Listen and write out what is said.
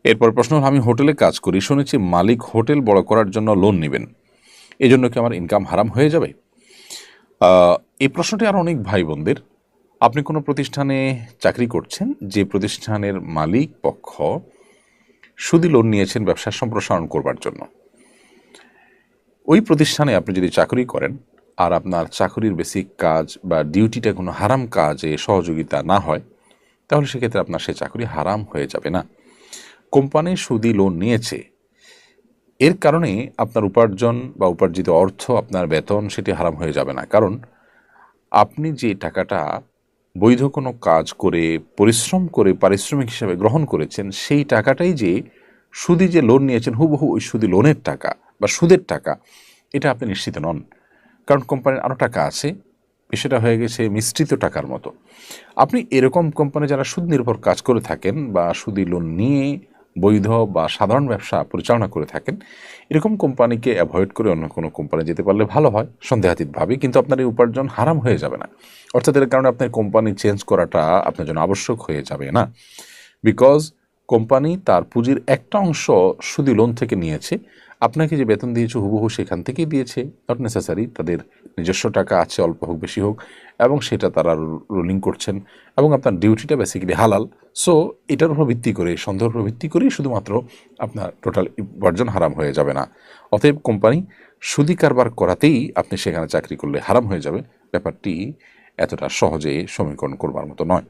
এরপর প্রশ্ন হলো, আমি হোটেলে কাজ করি, শুনেছি মালিক হোটেল বড় করার জন্য লোন নেবেন, এই জন্য কি আমার ইনকাম হারাম হয়ে যাবে? এই প্রশ্নটি আর অনেক ভাই বোনদের। আপনি কোনো প্রতিষ্ঠানে চাকরি করছেন, যে প্রতিষ্ঠানের মালিক পক্ষ সুদি লোন নিয়েছেন ব্যবসা সম্প্রসারণ করবার জন্য। ওই প্রতিষ্ঠানে আপনি যদি চাকরি করেন আর আপনার চাকরির বেসিক কাজ বা ডিউটিটা কোনো হারাম কাজে সহযোগিতা না হয়, তাহলে সেক্ষেত্রে আপনার সে চাকরি হারাম হয়ে যাবে না। কোম্পানি সুদি লোন নিয়েছে, এর কারণে আপনার উপার্জন বা উপার্জিত অর্থ, আপনার বেতন, সেটি হারাম হয়ে যাবে না। কারণ আপনি যে টাকাটা বৈধ কোনো কাজ করে পরিশ্রম করে পারিশ্রমিক হিসাবে গ্রহণ করেছেন, সেই টাকাটাই যে সুদি যে লোন নিয়েছেন হুবহু ওই সুদি লোনের টাকা বা সুদের টাকা, এটা আপনি নিশ্চিত নন। কারণ কোম্পানির আরও টাকা আছে, সেটা হয়ে গেছে মিশ্রিত টাকার মতো। আপনি এরকম কোম্পানি যারা সুদ নির্ভর কাজ করে থাকেন বা সুদি লোন নিয়ে বৈধ বা সাধারণ ব্যবসা পরিচালনা করে থাকেন, এরকম কোম্পানিকে অ্যাভয়েড করে অন্য কোনো কোম্পানি যেতে পারলে ভালো হয় সন্দেহাতীতভাবে। কিন্তু আপনার এই উপার্জন হারাম হয়ে যাবে না। অর্থাৎ এর কারণে আপনার কোম্পানি চেঞ্জ করাটা আপনার জন্য আবশ্যক হয়ে যাবে না। বিকজ কোম্পানি তার পুঁজির একটা অংশ সুদি লোন থেকে নিয়েছে, আপনাকে যে বেতন দিয়েছে হুবহু সেখান থেকেই দিয়েছে, নট নেসেসারি তাদের নিজস্ব টাকা আছে, অল্প হোক বেশি হোক, এবং সেটা তারা রোলিং করছেন, এবং আপনার ডিউটিটা বেসিক্যালি হালাল। সো এটার উপর ভিত্তি করে, সন্দেহের উপর ভিত্তি করেই শুধুমাত্র আপনার টোটাল উপার্জন হারাম হয়ে যাবে না। অতএব কোম্পানি সুদি কারবার করাতেই আপনি সেখানে চাকরি করলে হারাম হয়ে যাবে, ব্যাপারটি এতটা সহজে সমীকরণ করবার মতো নয়।